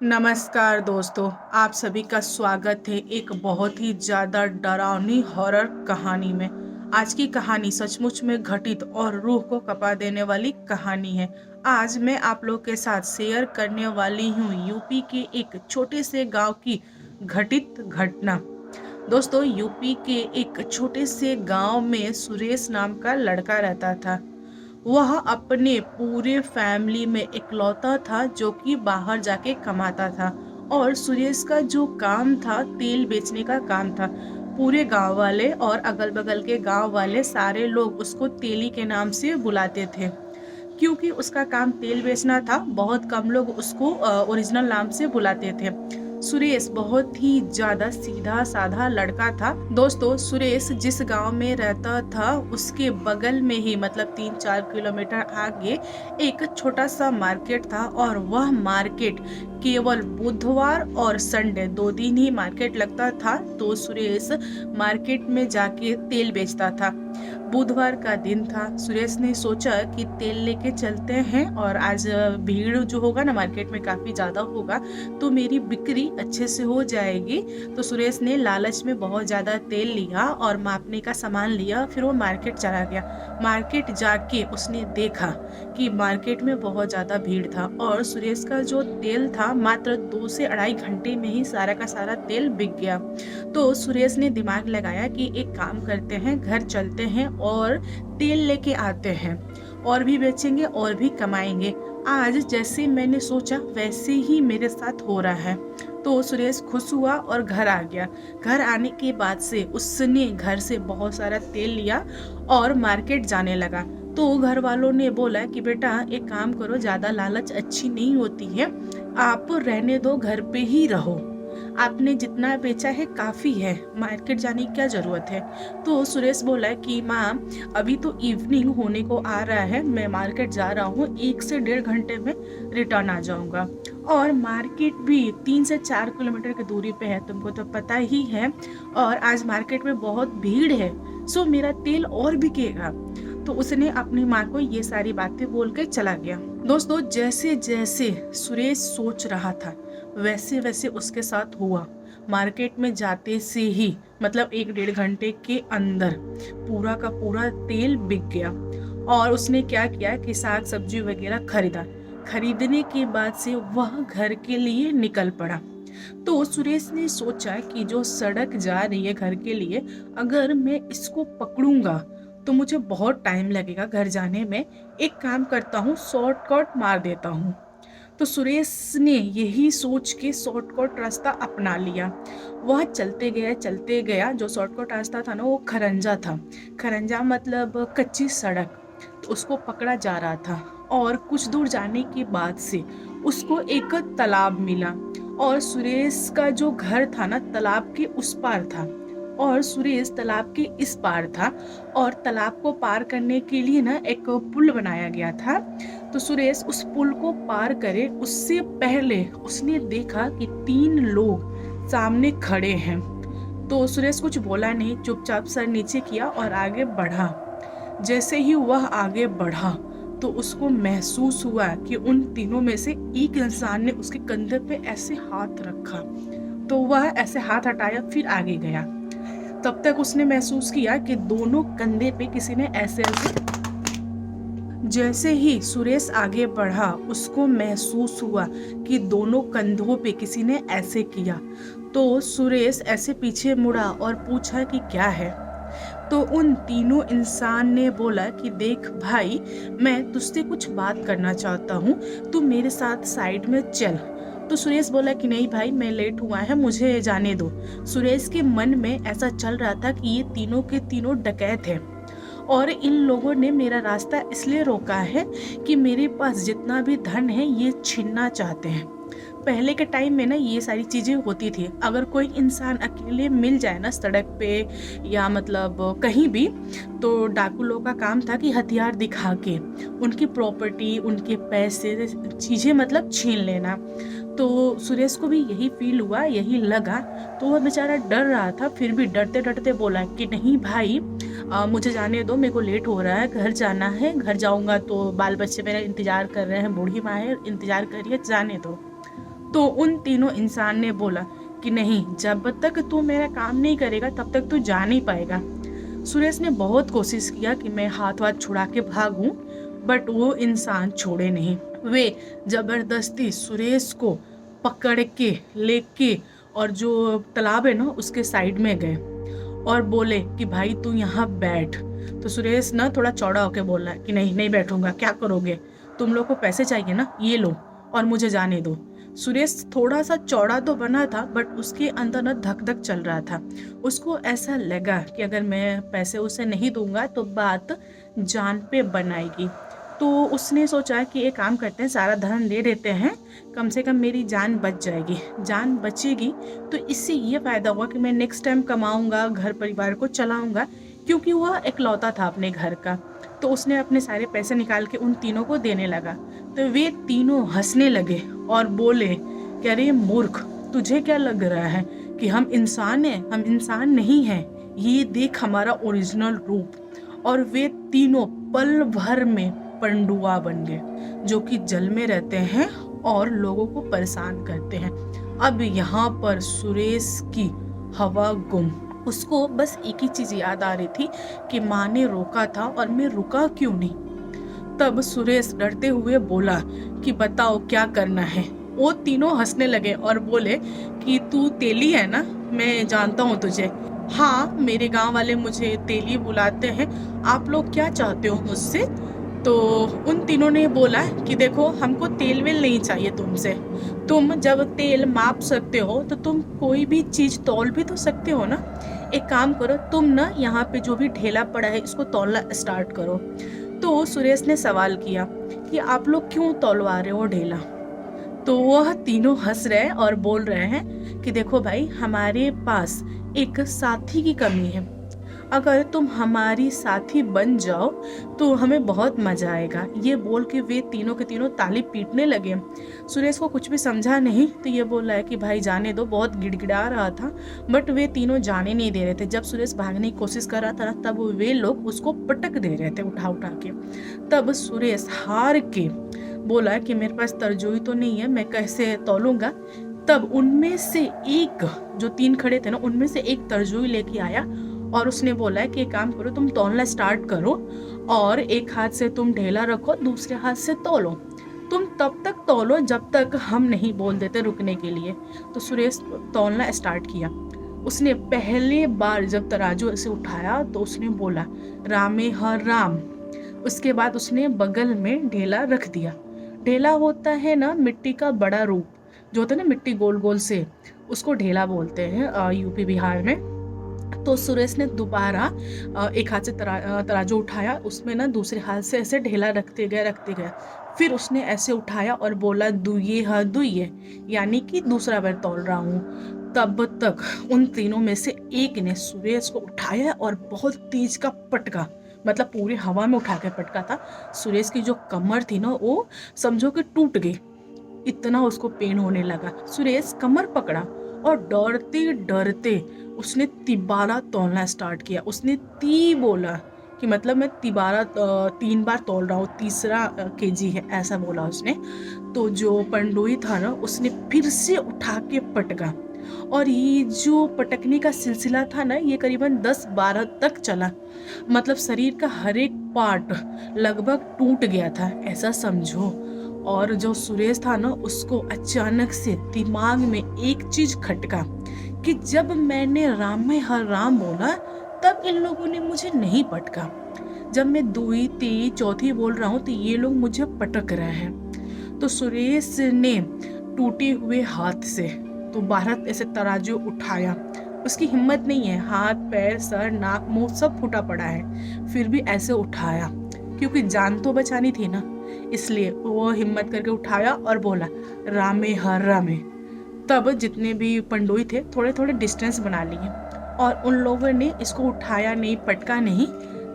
नमस्कार दोस्तों, आप सभी का स्वागत है एक बहुत ही ज़्यादा डरावनी हॉरर कहानी में। आज की कहानी सचमुच में घटित और रूह को कँपा देने वाली कहानी है। आज मैं आप लोग के साथ शेयर करने वाली हूँ यूपी के एक छोटे से गांव की घटित घटना। दोस्तों, यूपी के एक छोटे से गांव में सुरेश नाम का लड़का रहता था। वह अपने पूरे फैमिली में इकलौता था जो कि बाहर जाके कमाता था। और सुरेश का जो काम था तेल बेचने का काम था। पूरे गांव वाले और अगल बगल के गांव वाले सारे लोग उसको तेली के नाम से बुलाते थे। क्योंकि उसका काम तेल बेचना था, बहुत कम लोग उसको ओरिजिनल नाम से बुलाते थे। सुरेश बहुत ही ज्यादा सीधा साधा लड़का था। दोस्तों, सुरेश जिस गांव में रहता था उसके बगल में ही मतलब 3-4 किलोमीटर आगे एक छोटा सा मार्केट था। और वह मार्केट केवल बुधवार और संडे 2 दिन ही मार्केट लगता था। तो सुरेश मार्केट में जाके तेल बेचता था। बुधवार का दिन था। सुरेश ने सोचा कि तेल लेके चलते हैं और आज भीड़ जो होगा ना मार्केट में काफ़ी ज़्यादा होगा, तो मेरी बिक्री अच्छे से हो जाएगी। तो सुरेश ने लालच में बहुत ज़्यादा तेल लिया और मापने का सामान लिया। फिर वो मार्केट चला गया। मार्केट जाके उसने देखा कि मार्केट में बहुत ज़्यादा भीड़ था और सुरेश का जो तेल था मात्र 2 से 2.5 घंटे में ही सारा का सारा तेल बिक गया। तो सुरेश ने दिमाग लगाया कि एक काम करते हैं, घर चलते हैं और तेल लेके आते हैं, और भी बेचेंगे और भी कमाएंगे। आज जैसे मैंने सोचा वैसे ही मेरे साथ हो रहा है। तो सुरेश खुश हुआ और घर आ गया। घर आने के बाद से उसने घर से बहुत सारा तेल लिया और मार्केट जाने लगा। तो घर वालों ने बोला कि बेटा एक काम करो, ज़्यादा लालच अच्छी नहीं होती है, आप रहने दो, घर पे ही रहो, आपने जितना बेचा है काफ़ी है, मार्केट जाने की क्या ज़रूरत है। तो सुरेश बोला कि माँ, अभी तो इवनिंग होने को आ रहा है, मैं मार्केट जा रहा हूँ, 1 से 1.5 घंटे में रिटर्न आ जाऊँगा। और मार्केट भी 3 से 4 किलोमीटर की दूरी पे है, तुमको तो पता ही है। और आज मार्केट में बहुत भीड़ है, सो मेरा तेल और बिकेगा। तो उसने अपनी माँ को ये सारी बातें बोल के चला गया। दोस्तों, जैसे जैसे सुरेश सोच रहा था वैसे वैसे उसके साथ हुआ। मार्केट में जाते से ही मतलब 1-1.5 घंटे के अंदर पूरा का पूरा तेल बिक गया। और उसने क्या किया कि साग सब्जी वगैरह खरीदा। खरीदने के बाद से वह घर के लिए निकल पड़ा। तो सुरेश ने सोचा कि जो सड़क जा रही है घर के लिए, अगर मैं इसको पकड़ूंगा तो मुझे बहुत टाइम लगेगा घर जाने में। एक काम करता हूँ, शॉर्टकट मार देता हूँ। तो सुरेश ने यही सोच के शॉर्टकट रास्ता अपना लिया। वह चलते गया। जो शॉर्टकट रास्ता था ना वो खरंजा था। खरंजा मतलब कच्ची सड़क। तो उसको पकड़ा जा रहा था। और कुछ दूर जाने के बाद से उसको एक तालाब मिला। और सुरेश का जो घर था ना तालाब के उस पार था और सुरेश तालाब के इस पार था। और तालाब को पार करने के लिए ना एक पुल बनाया गया था। तो सुरेश उस पुल को पार करे उससे पहले उसने देखा कि 3 लोग सामने खड़े हैं। तो सुरेश कुछ बोला नहीं, चुपचाप सर नीचे किया और आगे बढ़ा। जैसे ही वह आगे बढ़ा तो उसको महसूस हुआ कि उन तीनों में से एक इंसान ने उसके कंधे पे ऐसे हाथ रखा। तो वह ऐसे हाथ हटाया, फिर आगे गया। तब तक उसने महसूस किया कि दोनों कंधे पे किसी ने ऐसे ऐसे। जैसे ही सुरेश आगे बढ़ा उसको महसूस हुआ कि दोनों कंधों पे किसी ने ऐसे किया। तो सुरेश ऐसे पीछे मुड़ा और पूछा कि क्या है। तो उन तीनों इंसान ने बोला कि देख भाई, मैं तुझसे कुछ बात करना चाहता हूँ, तू मेरे साथ साइड में चल। तो सुरेश बोला कि नहीं भाई, मैं लेट हुआ है, मुझे जाने दो। सुरेश के मन में ऐसा चल रहा था कि ये तीनों के तीनों डकैत हैं और इन लोगों ने मेरा रास्ता इसलिए रोका है कि मेरे पास जितना भी धन है ये छीनना चाहते हैं। पहले के टाइम में ना ये सारी चीज़ें होती थी। अगर कोई इंसान अकेले मिल जाए ना सड़क पे या मतलब कहीं भी, तो डाकू लोगों का काम था कि हथियार दिखा के उनकी प्रॉपर्टी, उनके पैसे, चीज़ें मतलब छीन लेना। तो सुरेश को भी यही फील हुआ, यही लगा। तो वह बेचारा डर रहा था, फिर भी डरते डरते बोला कि नहीं भाई, मुझे जाने दो, मेरे को लेट हो रहा है, घर जाना है, घर जाऊंगा तो बाल बच्चे मेरा इंतज़ार कर रहे हैं, बूढ़ी माँ है, इंतज़ार करिए, जाने दो। तो उन तीनों इंसान ने बोला कि नहीं, जब तक तू मेरा काम नहीं करेगा तब तक तू जा नहीं पाएगा। सुरेश ने बहुत कोशिश किया कि मैं हाथ वाथ छुड़ा के भागूं, बट वो इंसान छोड़े नहीं। वे जबरदस्ती सुरेश को पकड़ के लेके और जो तालाब है ना उसके साइड में गए और बोले कि भाई तू यहाँ बैठ। तो सुरेश ना थोड़ा चौड़ा होके बोल रहा है कि नहीं नहीं बैठूंगा, क्या करोगे, तुम लोग को पैसे चाहिए ना, ये लो और मुझे जाने दो। सुरेश थोड़ा सा चौड़ा तो बना था बट उसके अंदर ना धक धक चल रहा था। उसको ऐसा लगा कि अगर मैं पैसे उसे नहीं दूंगा तो बात जान पे बनाएगी। तो उसने सोचा कि एक काम करते हैं, सारा धन दे देते हैं, कम से कम मेरी जान बच जाएगी। जान बचेगी तो इससे ये फ़ायदा हुआ कि मैं नेक्स्ट टाइम कमाऊंगा, घर परिवार को चलाऊंगा, क्योंकि वह इकलौता था अपने घर का। तो उसने अपने सारे पैसे निकाल के उन तीनों को देने लगा। तो वे तीनों हंसने लगे और बोले कि अरे मूर्ख, तुझे क्या लग रहा है कि हम इंसान हैं? हम इंसान नहीं हैं, ये देख हमारा ओरिजिनल रूप। और वे तीनों पल भर में पंडुआ बन गए, जो कि जल में रहते हैं और लोगों को परेशान करते हैं। अब यहाँ पर सुरेश की हवा गुम। उसको बस एक ही चीज याद आ रही थी कि माँ ने रोका था और मैं रुका क्यों नहीं। तब सुरेश डरते हुए बोला कि बताओ क्या करना है। वो तीनों हंसने लगे और बोले कि तू तेली है ना, मैं जानता हूँ तुझे। हाँ, मेरे गांव वाले मुझे तेली बुलाते हैं, आप लोग क्या चाहते हो मुझसे? तो उन तीनों ने बोला कि देखो, हमको तेल वेल नहीं चाहिए तुमसे। तुम जब तेल माप सकते हो तो तुम कोई भी चीज तौल भी तो सकते हो ना। एक काम करो, तुम ना यहाँ पे जो भी ढेला पड़ा है इसको तौलना स्टार्ट करो। तो सुरेश ने सवाल किया कि आप लोग क्यों तौलवा रहे हो ढेला? तो वह तीनों हंस रहे और बोल रहे हैं कि देखो भाई, हमारे पास एक साथी की कमी है, अगर तुम हमारी साथी बन जाओ तो हमें बहुत मजा आएगा। ये बोल के वे तीनों के तीनों ताली पीटने लगे। सुरेश को कुछ भी समझा नहीं तो ये बोल रहा है कि भाई जाने दो, बहुत गिड़गिड़ा रहा था। बट वे तीनों जाने नहीं दे रहे थे। जब सुरेश भागने की कोशिश कर रहा था ना, तब वे लोग उसको पटक दे रहे थे उठा उठा के। तब सुरेश हार के बोला कि मेरे पास तरजुई तो नहीं है, मैं कैसे तौलूंगा। तब उनमें से एक, जो तीन खड़े थे ना, उनमें से एक तरजुई लेके आया और उसने बोला है कि एक काम करो, तुम तौलना स्टार्ट करो और एक हाथ से तुम ढेला रखो, दूसरे हाथ से तौलो। तुम तब तक तौलो जब तक हम नहीं बोल देते रुकने के लिए। तो सुरेश तौलना स्टार्ट किया। उसने पहले बार जब तराजू से उठाया तो उसने बोला रामे हर राम। उसके बाद उसने बगल में ढेला रख दिया। ढेला होता है ना मिट्टी का बड़ा रूप, जो होता है ना मिट्टी गोल गोल से, उसको ढेला बोलते हैं यूपी बिहार में। तो सुरेश ने दोबारा एक हाथ से तराजू उठाया, उसमें ना दूसरे हाथ से ऐसे ढेला रखते गए। फिर उसने ऐसे उठाया और बोला दुइये हा दुइये, यानी कि दूसरा बार तौल रहा हूँ। तब तक उन तीनों में से एक ने सुरेश को उठाया और बहुत तेज का पटका, मतलब पूरे हवा में उठा के पटका था। सुरेश की जो कमर थी ना, वो समझो कि टूट गई, इतना उसको पेन होने लगा। सुरेश कमर पकड़ा और डरते डरते उसने तिबारा तौलना स्टार्ट किया। उसने ती बोला कि मतलब मैं तिबारा 3 बार तौल रहा हूँ, तीसरा केजी है, ऐसा बोला उसने। तो जो पंडोई था ना, उसने फिर से उठा के पटका और ये जो पटकने का सिलसिला था ना, ये करीबन 10-12 तक चला। मतलब शरीर का हर एक पार्ट लगभग टूट गया था, ऐसा समझो। और जो सुरेश था ना, उसको अचानक से दिमाग में एक चीज खटका कि जब मैंने राम में हर राम बोला तब इन लोगों ने मुझे नहीं पटका, जब मैं दुई तीसरी चौथी बोल रहा हूँ तो ये लोग मुझे पटक रहे हैं। तो सुरेश ने टूटे हुए हाथ से दोबारा ऐसे तराजू उठाया। उसकी हिम्मत नहीं है, हाथ पैर सर नाक मुंह सब फूटा पड़ा है, फिर भी ऐसे उठाया क्योंकि जान तो बचानी थी ना, इसलिए वो हिम्मत करके उठाया और बोला रामे हर रामे। तब जितने भी पंडोई थे थोड़े थोड़े डिस्टेंस बना लिए और उन लोगों ने इसको उठाया नहीं, पटका नहीं।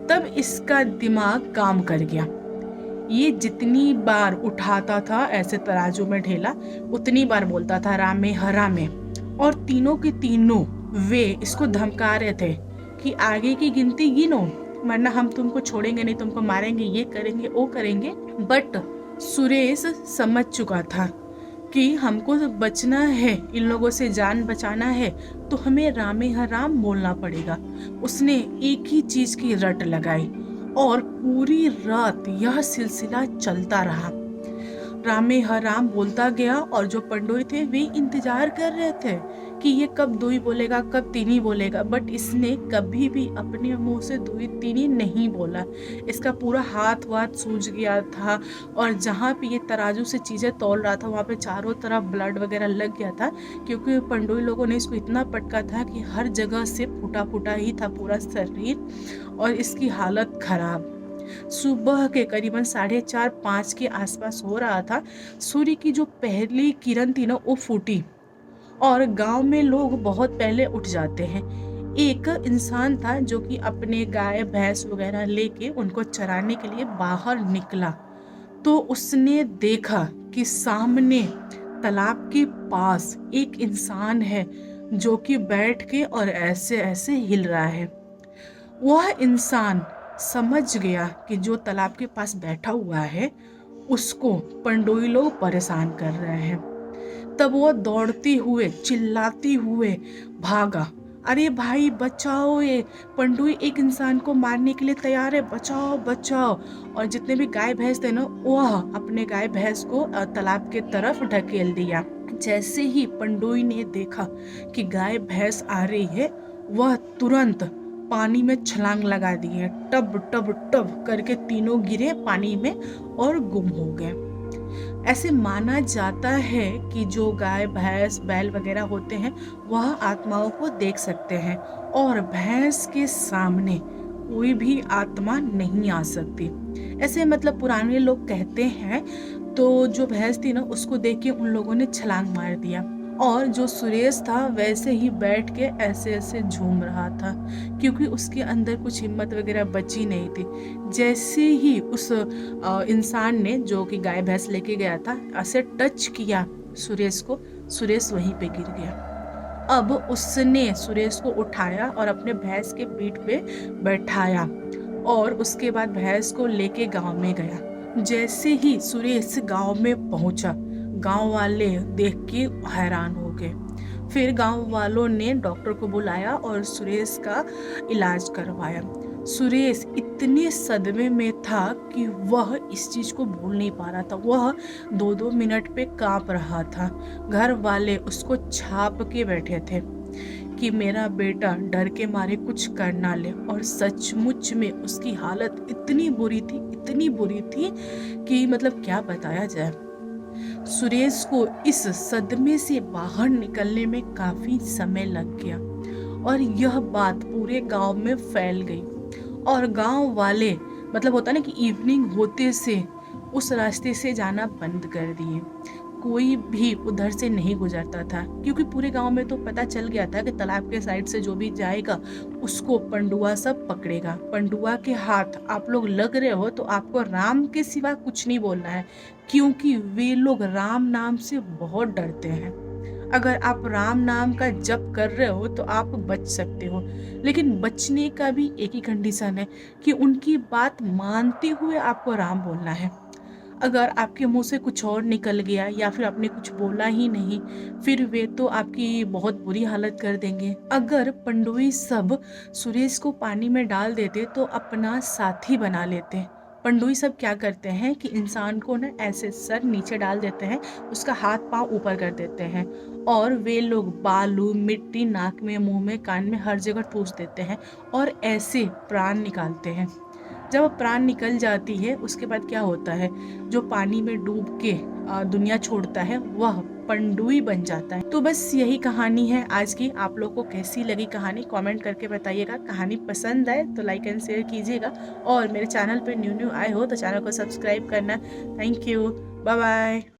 तब इसका दिमाग काम कर गया। ये जितनी बार उठाता था ऐसे तराजू में ढेला, उतनी बार बोलता था रामे हर रामे। और तीनों के तीनों वे इसको धमका रहे थे कि आगे की गिनती गिनो, वरना हम तुमको छोड़ेंगे नहीं, तुमको मारेंगे, ये करेंगे वो करेंगे। बट सुरेश समझ चुका था कि हमको बचना है, इन लोगों से जान बचाना है तो हमें रामे हराम बोलना पड़ेगा। उसने एक ही चीज की रट लगाई और पूरी रात यह सिलसिला चलता रहा। रामे हराम बोलता गया और जो पंडोई थे वे इंतजार कर रहे थे कि ये कब दुई बोलेगा, कब तीनी बोलेगा, बट इसने कभी भी अपने मुंह से दुई तीनी नहीं बोला। इसका पूरा हाथ वाथ सूज गया था और जहाँ पे ये तराजू से चीज़ें तौल रहा था वहाँ पे चारों तरफ ब्लड वगैरह लग गया था, क्योंकि पंडोई लोगों ने इसको इतना पटका था कि हर जगह से फूटा फूटा ही था पूरा शरीर और इसकी हालत खराब। सुबह के करीबन 4:30-5 के आसपास हो रहा था। सूर्य की जो पहली किरण थी ना वो फूटी और गांव में लोग बहुत पहले उठ जाते हैं। एक इंसान था जो कि अपने गाय भैंस वगैरह लेके उनको चराने के लिए बाहर निकला, तो उसने देखा कि सामने तालाब के पास एक इंसान है जो कि बैठ के और ऐसे ऐसे हिल रहा है। वह इंसान समझ गया कि जो तालाब के पास बैठा हुआ है उसको पंडोई लोग परेशान कर रहे हैं। तब वो दौड़ते हुए चिल्लाते हुए भागा, अरे भाई बचाओ, ये पंडुई एक इंसान को मारने के लिए तैयार है, बचाओ बचाओ। और जितने भी गाय भैंस थे ना वह अपने गाय भैंस को तालाब के तरफ ढकेल दिया। जैसे ही पंडुई ने देखा कि गाय भैंस आ रही है वह तुरंत पानी में छलांग लगा दिए, टब टब टब करके तीनों गिरे पानी में और गुम हो गए। ऐसे माना जाता है कि जो गाय भैंस बैल वगैरह होते हैं वह आत्माओं को देख सकते हैं और भैंस के सामने कोई भी आत्मा नहीं आ सकती। ऐसे मतलब पुराने लोग कहते हैं। तो जो भैंस थी ना उसको देख के उन लोगों ने छलांग मार दिया और जो सुरेश था वैसे ही बैठ के ऐसे ऐसे झूम रहा था, क्योंकि उसके अंदर कुछ हिम्मत वगैरह बची नहीं थी। जैसे ही उस इंसान ने जो कि गाय भैंस लेके गया था ऐसे टच किया सुरेश को, सुरेश वहीं पे गिर गया। अब उसने सुरेश को उठाया और अपने भैंस के पीठ पे बैठाया और उसके बाद भैंस को लेके गांव में गया। जैसे ही सुरेश गांव में पहुंचा गांव वाले देख के हैरान हो गए। फिर गांव वालों ने डॉक्टर को बुलाया और सुरेश का इलाज करवाया। सुरेश इतने सदमे में था कि वह इस चीज को भूल नहीं पा रहा था। वह 2-2 मिनट पे कांप रहा था। घर वाले उसको छाप के बैठे थे कि मेरा बेटा डर के मारे कुछ कर ना ले, और सचमुच में उसकी हालत इतनी बुरी थी, इतनी बुरी थी कि मतलब क्या बताया जाए। सुरेश को इस सदमे से बाहर निकलने में काफी समय लग गया और यह बात पूरे गांव में फैल गई और गांव वाले मतलब होता ना कि इवनिंग होते से उस रास्ते से जाना बंद कर दिए। कोई भी उधर से नहीं गुजरता था, क्योंकि पूरे गांव में तो पता चल गया था कि तालाब के साइड से जो भी जाएगा उसको पंडुआ सब पकड़ेगा। पंडुआ के हाथ आप लोग लग रहे हो तो आपको राम के सिवा कुछ नहीं बोलना है, क्योंकि वे लोग राम नाम से बहुत डरते हैं। अगर आप राम नाम का जप कर रहे हो तो आप बच सकते हो, लेकिन बचने का भी एक ही कंडीशन है कि उनकी बात मानते हुए आपको राम बोलना है। अगर आपके मुंह से कुछ और निकल गया या फिर आपने कुछ बोला ही नहीं, फिर वे तो आपकी बहुत बुरी हालत कर देंगे। अगर पंडोई सब सुरेश को पानी में डाल देते तो अपना साथी बना लेते। पंडोई सब क्या करते हैं कि इंसान को ना ऐसे सर नीचे डाल देते हैं, उसका हाथ पांव ऊपर कर देते हैं और वे लोग बालू मिट्टी नाक में मुंह में कान में हर जगह ठूस देते हैं और ऐसे प्राण निकालते हैं। जब प्राण निकल जाती है उसके बाद क्या होता है, जो पानी में डूब के दुनिया छोड़ता है वह पंडुई बन जाता है। तो बस यही कहानी है आज की। आप लोग को कैसी लगी कहानी कमेंट करके बताइएगा। कहानी पसंद आए तो लाइक एंड शेयर कीजिएगा और मेरे चैनल पे न्यू आए हो तो चैनल को सब्सक्राइब करना। Thank you, bye bye.